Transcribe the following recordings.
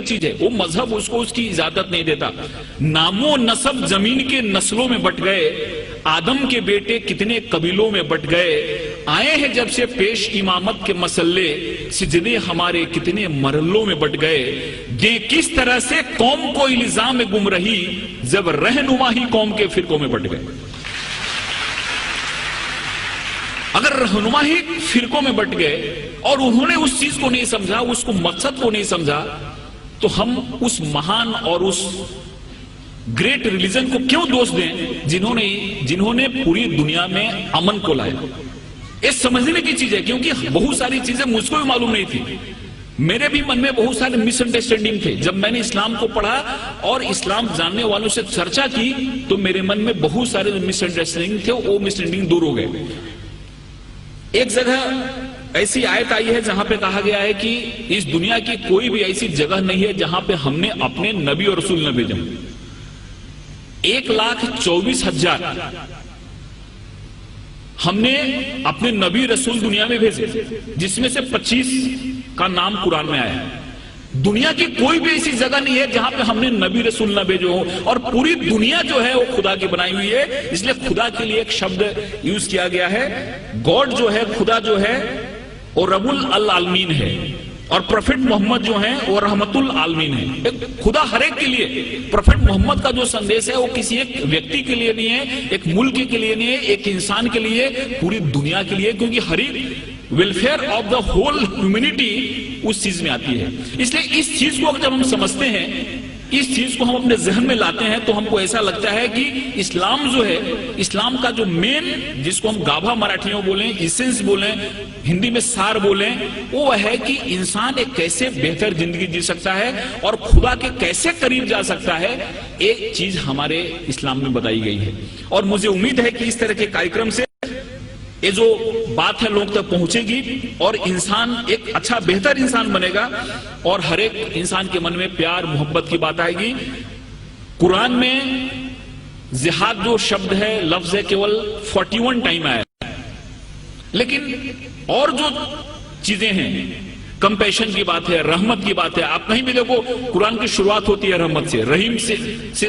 چیز ہے، وہ مذہب اس کو اس کی اجازت نہیں دیتا. نام و نسب زمین کے نسلوں میں بٹ گئے، آدم کے بیٹے کتنے قبیلوں میں بٹ گئے، آئے ہیں جب سے پیش امامت کے مسئلے، سجدے ہمارے کتنے مرحلوں میں بٹ گئے. دیں کس طرح سے قوم کو الزام گمراہی، جب رہنما ہی قوم کے فرقوں میں بٹ گئے. اگر رہنما ہی فرقوں میں بٹ گئے اور انہوں نے اس چیز کو نہیں سمجھا، اس کو مقصد کو نہیں سمجھا، تو ہم اس مہان اور اس گریٹ ریلیجن کو کیوں دوش دیں جنہوں نے پوری دنیا میں امن کو لایا. یہ سمجھنے کی چیز ہے، کیونکہ بہت ساری چیزیں مجھ کو بھی معلوم نہیں تھی. میرے بھی من میں بہت سارے مس انڈرسٹینڈنگ تھے. جب میں نے اسلام کو پڑھا اور اسلام جاننے والوں سے چرچا کی تو میرے من میں بہت سارے مس انڈرسٹینڈنگ تھے، وہ مس انڈرسٹینڈنگ دور ہو گئے. ایک جگہ ایسی آیت آئی ہے جہاں پہ کہا گیا ہے کہ اس دنیا کی کوئی بھی ایسی جگہ نہیں ہے جہاں پہ ہم نے اپنے نبی اور رسول نہ بھیجا. 1,24,000 ہم نے اپنے نبی رسول دنیا میں بھیجے، جس میں سے 25 کا نام قرآن میں آیا ہے. دنیا کی کوئی بھی ایسی جگہ نہیں ہے جہاں پہ ہم نے نبی رسول نہ بھیجے ہو، اور پوری دنیا جو ہے وہ خدا کی بنائی ہوئی ہے. اس لیے خدا کے لیے ایک شبد یوز کیا گیا ہے. گاڈ جو ہے، خدا جو ہے وہ رب العالمین ہے، اور پروفٹ محمد جو ہیں وہ رحمت العالمین ہے. خدا ہر ایک کے لیے. پروفٹ محمد کا جو سندیش ہے وہ کسی ایک ویکتی کے لیے نہیں ہے، ایک ملک کے لیے نہیں ہے، ایک انسان کے لیے، پوری دنیا کے لیے، کیونکہ ہر ایک welfare of the whole humanity اس چیز میں آتی ہے. اس لیے اس چیز کو جب ہم سمجھتے ہیں، اس چیز کو ہم اپنے ذہن میں لاتے ہیں، تو ہم کو ایسا لگتا ہے کہ اسلام جو ہے، اسلام کا جو مین، جس کو ہم گابھا مراٹھیوں بولیں، ایسنس بولیں، ہندی میں سار بولیں، وہ ہے کہ انسان ایک کیسے بہتر زندگی جی سکتا ہے اور خدا کے کیسے قریب جا سکتا ہے. ایک چیز ہمارے اسلام میں بتائی گئی ہے، اور مجھے امید ہے کہ اس طرح کے کارکرم سے یہ جو بات ہے لوگ تک پہنچے گی، اور انسان ایک اچھا بہتر انسان بنے گا، اور ہر ایک انسان کے من میں پیار محبت کی بات آئے گی. قرآن میں جہاد جو شبد ہے، لفظ ہے، کیول 41 ٹائم آیا ہے. لیکن اور جو چیزیں ہیں، کمپیشن کی بات ہے، رحمت کی بات ہے. آپ کہیں بھی دیکھو قرآن کی شروعات ہوتی ہے رحمت سے، رحیم سے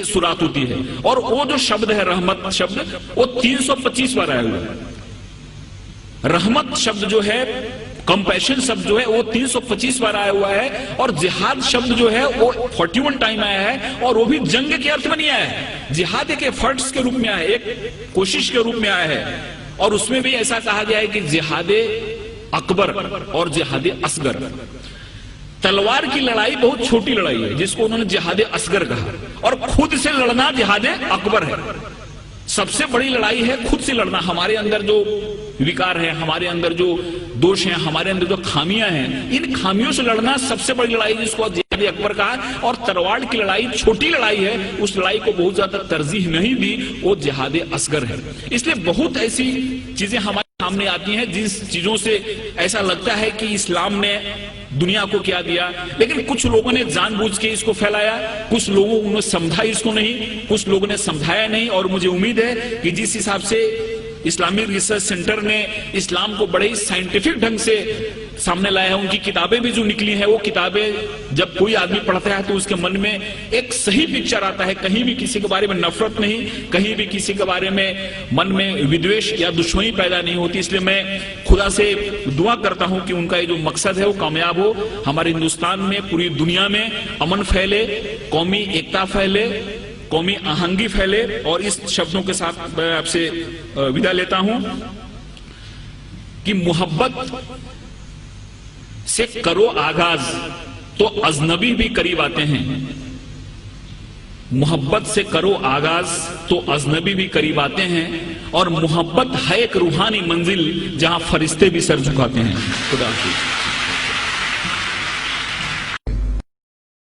شروعات ہوتی ہے، اور وہ جو شبد ہے رحمت شبد، وہ 325 بار آیا ہوا ہے. رحمت شبد جو ہے، کمپیشن شبد جو ہے، وہ 325 بار آیا ہوا ہے، اور جہاد شبد جو ہے وہ 41 ٹائم آیا ہے. اور وہ بھی جنگ کے ارتھ میں نہیں آیا ہے، جہاد ایک ایفرٹس کے روپ میں آیا ہے، ایک کوشش کے روپ میں آیا ہے. اور اس میں بھی ایسا کہا گیا ہے کہ جہاد اکبر اور جہاد اصغر. تلوار کی لڑائی بہت چھوٹی لڑائی ہے جس کو انہوں نے جہاد اصغر کہا، اور خود سے لڑنا جہاد اکبر ہے. سب سے بڑی لڑائی ہے خود سے لڑنا. ہمارے اندر جو وکار ہے، ہمارے اندر جو دوش ہیں، ہمارے اندر جو خامیاں ہیں، ان خامیوں سے لڑنا سب سے بڑی لڑائی جس کو جہاد اکبر کہا. اور تلوار کی لڑائی چھوٹی لڑائی ہے، اس لڑائی کو بہت زیادہ ترجیح نہیں دی، وہ جہاد اصغر ہے. اس لیے بہت ایسی چیزیں ہمارے سامنے آتی ہیں جس چیزوں سے ایسا لگتا ہے کہ اسلام نے دنیا کو کیا دیا، لیکن کچھ لوگوں نے جان بوجھ کے اس کو پھیلایا، کچھ لوگوں نے سمجھا اس کو نہیں، کچھ لوگوں نے سمجھایا نہیں. اور مجھے امید ہے کہ جس حساب سے اسلامی ریسرچ سینٹر نے اسلام کو بڑے ہی سائنٹیفک ڈھنگ سے سامنے لایا ہے، ان کی کتابیں بھی جو نکلی ہیں، وہ کتابیں جب کوئی آدمی پڑھتا ہے تو اس کے من میں ایک صحیح پکچر آتا ہے. کہیں بھی کسی کے بارے میں نفرت نہیں، کہیں بھی کسی کے بارے میں من میں ودویش یا دشمنی پیدا نہیں ہوتی. اس لیے میں خدا سے دعا کرتا ہوں کہ ان کا یہ جو مقصد ہے وہ کامیاب ہو. ہمارے ہندوستان میں، پوری دنیا میں امن پھیلے، قومی ایکتا پھیلے، قومی آہنگی پھیلے. اور اس شبدوں کے ساتھ میں آپ سے ودا لیتا ہوں کہ محبت سے کرو آغاز تو اجنبی بھی قریب آتے ہیں. محبت سے کرو آغاز تو اجنبی بھی قریب آتے ہیں، اور محبت ہے ایک روحانی منزل جہاں فرشتے بھی سر جھکاتے ہیں. خدا حافظ.